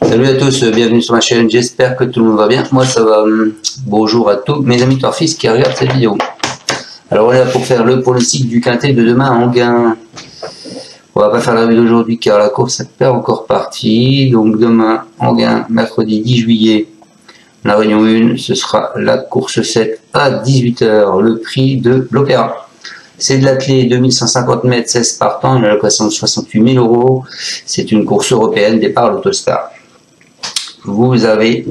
Salut à tous, bienvenue sur ma chaîne, j'espère que tout le monde va bien. Moi ça va. Bonjour à tous mes amis torfistes qui regardent cette vidéo. Alors on est là pour faire le pronostic du quintet de demain en gain. On va pas faire la vidéo d'aujourd'hui car la course n'est pas encore partie. Donc demain en gain, mercredi 10 juillet, la réunion 1, ce sera la course 7 à 18 h, le prix de l'Opéra. C'est de l'athlé 2150 mètres, 16 partants, une allocation de 68 000 €. C'est une course européenne, départ l'Autostar. Vous avez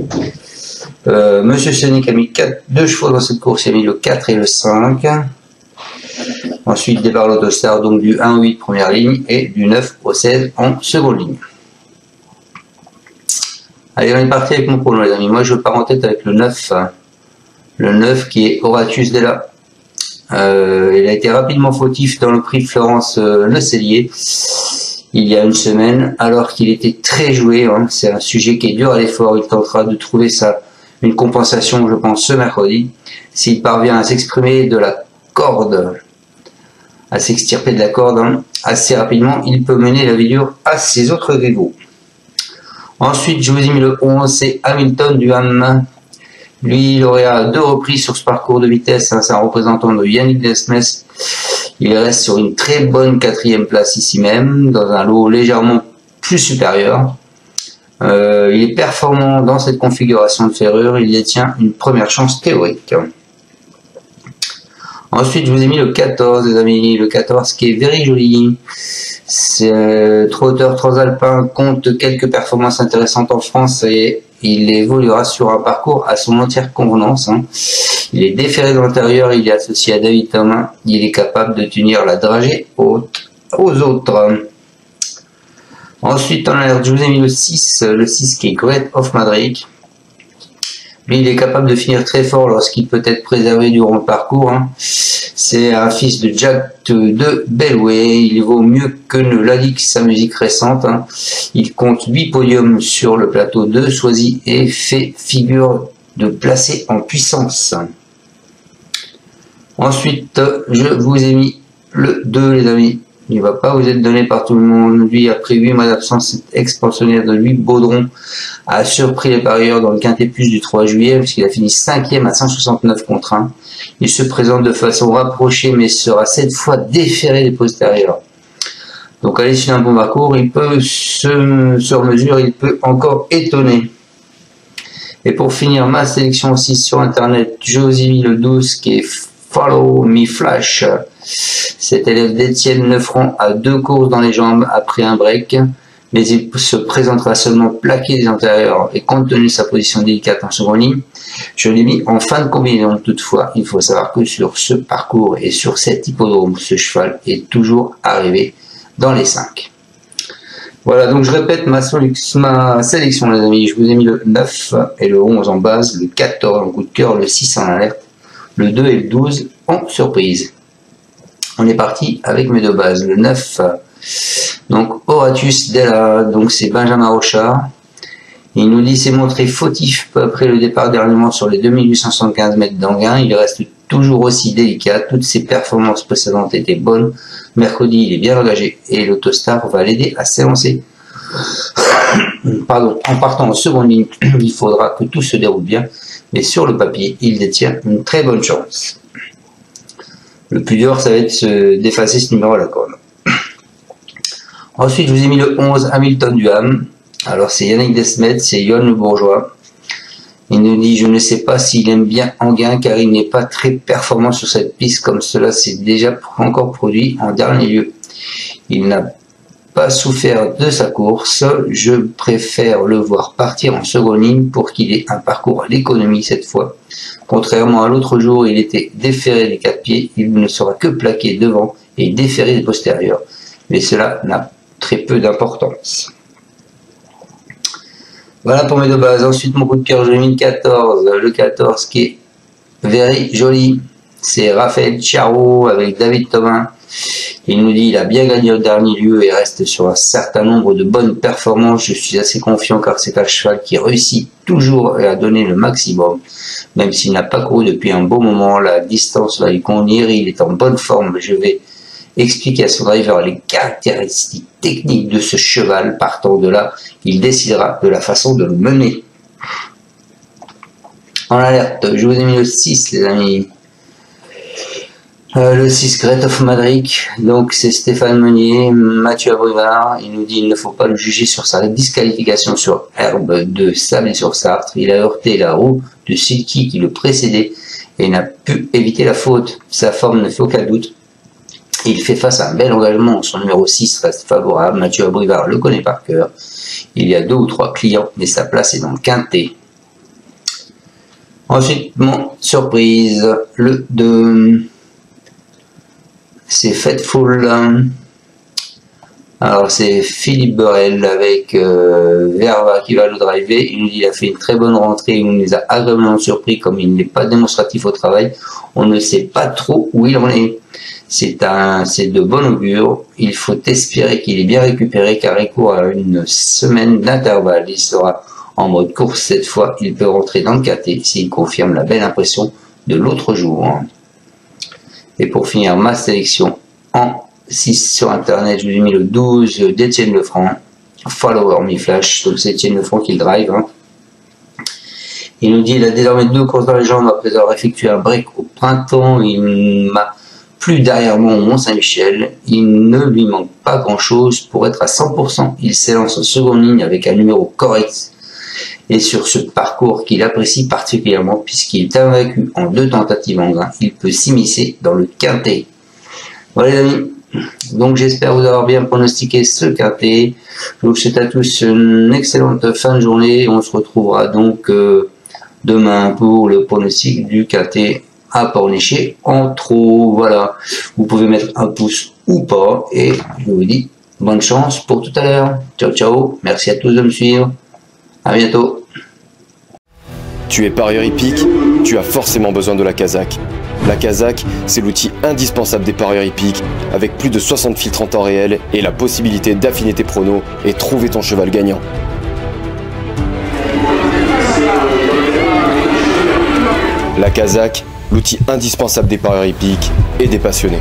Monsieur Sonic a mis 2 chevaux dans cette course, il a mis le 4 et le 5. Ensuite, départ l'Autostar, donc du 1 au 8 première ligne et du 9 au 16 en seconde ligne. Allez, on est parti avec mon prono, les amis. Moi, je pars en tête avec le 9. Le 9 qui est Horatius Della. Il a été rapidement fautif dans le prix Florence Le Cellier il y a une semaine, alors qu'il était très joué. Hein. C'est un sujet qui est dur à l'effort. Il tentera de trouver une compensation, je pense, ce mercredi. S'il parvient à s'exprimer de la corde, à s'extirper de la corde assez rapidement, il peut mener la vie dure à ses autres rivaux. Ensuite, je vous ai mis le 11, c'est Hamilton du Ham. Lui, il aurait à 2 reprises sur ce parcours de vitesse, hein, c'est un représentant de Yannick Desmes. Il reste sur une très bonne 4e place ici même, dans un lot légèrement plus supérieur. Il est performant dans cette configuration de ferrure, il détient une première chance théorique. Ensuite, je vous ai mis le 14, les amis, le 14 qui est very joli. C'est trotteur transalpin, compte quelques performances intéressantes en France et il évoluera sur un parcours à son entière convenance. Hein. Il est déféré de l'intérieur, il est associé à David Thomas, il est capable de tenir la dragée aux autres. Ensuite, en alerte, je vous ai mis le 6 qui est Great of Madrid. Lui, il est capable de finir très fort lorsqu'il peut être préservé durant le parcours. Hein. C'est un fils de Jack de Bellway. Il vaut mieux que ne l'indique sa musique récente. Hein. Il compte 8 podiums sur le plateau de Soisy et fait figure de placé en puissance. Ensuite, je vous ai mis le 2, les amis. Il ne va pas vous être donné par tout le monde. Lui, après 8 mois d'absence, cette expansionnaire de lui, Baudron, a surpris les parieurs dans le quintet plus du 3 juillet, puisqu'il a fini 5e à 169 contre 1. Il se présente de façon rapprochée, mais sera cette fois déféré des postérieurs. Donc, à l'issue d'un bon parcours, il peut sur mesure, il peut encore étonner. Et pour finir, ma sélection aussi sur Internet, je vous ai mis le 12 qui est Follow Me Flash. Cet élève d'Étienne Lefranc a 2 courses dans les jambes après un break, mais il se présentera seulement plaqué des antérieurs et compte tenu de sa position délicate en seconde ligne, je l'ai mis en fin de combinaison. Toutefois, il faut savoir que sur ce parcours et sur cet hippodrome, ce cheval est toujours arrivé dans les 5. Voilà, donc je répète ma sélection, les amis. Je vous ai mis le 9 et le 11 en base, le 14 en coup de cœur, le 6 en alerte, le 2 et le 12 en surprise. On est parti avec mes 2 bases. Le 9, donc Horatius Della, donc c'est Benjamin Rochard. Il nous dit s'est montré fautif peu après le départ dernièrement sur les 2875 mètres d'Anguin. Il reste toujours aussi délicat. Toutes ses performances précédentes étaient bonnes. Mercredi, il est bien engagé et l'Autostar va l'aider à s'élancer. Pardon, en partant en seconde ligne, il faudra que tout se déroule bien. Mais sur le papier, il détient une très bonne chance. Le plus dur, ça va être d'effacer ce numéro à la corde. Ensuite, je vous ai mis le 11, Hamilton du Ham. Alors, c'est Yannick Desmet, c'est Yohan Le Bourgeois. Il nous dit, je ne sais pas s'il aime bien Anguin, car il n'est pas très performant sur cette piste, comme cela s'est déjà encore produit en dernier lieu. Il n'a pas souffert de sa course. Je préfère le voir partir en seconde ligne pour qu'il ait un parcours à l'économie cette fois. Contrairement à l'autre jour, il était déféré des 4 pieds, il ne sera que plaqué devant et déféré des postérieurs. Mais cela n'a très peu d'importance. Voilà pour mes 2 bases. Ensuite, mon coup de cœur, je l'ai mis le 14. Le 14 qui est very joli. C'est Raphaël Chiaro avec David Thomas. Il nous dit il a bien gagné au dernier lieu et reste sur un certain nombre de bonnes performances. Je suis assez confiant car c'est un cheval qui réussit toujours à donner le maximum. Même s'il n'a pas couru depuis un bon moment, la distance va lui convenir. Il est en bonne forme. Je vais expliquer à son driver les caractéristiques techniques de ce cheval. Partant de là, il décidera de la façon de le mener. En alerte, je vous ai mis le 6 les amis. Le 6 Great of Madric, donc c'est Stéphane Meunier, Mathieu Abrivard. Il nous dit il ne faut pas le juger sur sa disqualification sur herbe de Sablé-sur-Sarthe. Il a heurté la roue de Silky qui le précédait et n'a pu éviter la faute. Sa forme ne fait aucun doute. Il fait face à un bel engagement. Son numéro 6 reste favorable. Mathieu Abrivard le connaît par cœur. Il y a 2 ou 3 clients, mais sa place est dans le quintet. Ensuite, mon surprise, le 2. C'est Faithful. Alors c'est Philippe Borel avec Verva qui va le driver. Il nous dit qu'il a fait une très bonne rentrée. Il nous a agréablement surpris comme il n'est pas démonstratif au travail. On ne sait pas trop où il en est. C'est de bon augure. Il faut espérer qu'il est bien récupéré car il court à une semaine d'intervalle. Il sera en mode course cette fois. Il peut rentrer dans le KT s'il confirme la belle impression de l'autre jour. Et pour finir ma sélection en 6 sur internet, je vous ai mis le 12 d'Étienne Lefranc, Follower Me Flash, donc c'est Étienne Lefranc qui le drive. Il nous dit il a désormais 2 courses dans les jambes après avoir effectué un break au printemps. Il m'a plus derrière moi au Mont-Saint-Michel. Il ne lui manque pas grand chose pour être à 100%. Il s'élance en seconde ligne avec un numéro correct. Et sur ce parcours qu'il apprécie particulièrement puisqu'il est invaincu en 2 tentatives en grain, il peut s'immiscer dans le quintet. Voilà les amis, donc j'espère vous avoir bien pronostiqué ce quintet. Je vous souhaite à tous une excellente fin de journée. On se retrouvera donc demain pour le pronostic du quintet à Pornichet en trop. Voilà, vous pouvez mettre un pouce ou pas et je vous dis bonne chance pour tout à l'heure. Ciao ciao, merci à tous de me suivre. À bientôt. Tu es parieur hippique, tu as forcément besoin de la Kazakh. La Kazakh, c'est l'outil indispensable des parieurs hippiques, avec plus de 60 filtres en temps réel et la possibilité d'affiner tes pronos et trouver ton cheval gagnant. La Kazakh, l'outil indispensable des parieurs hippiques et des passionnés.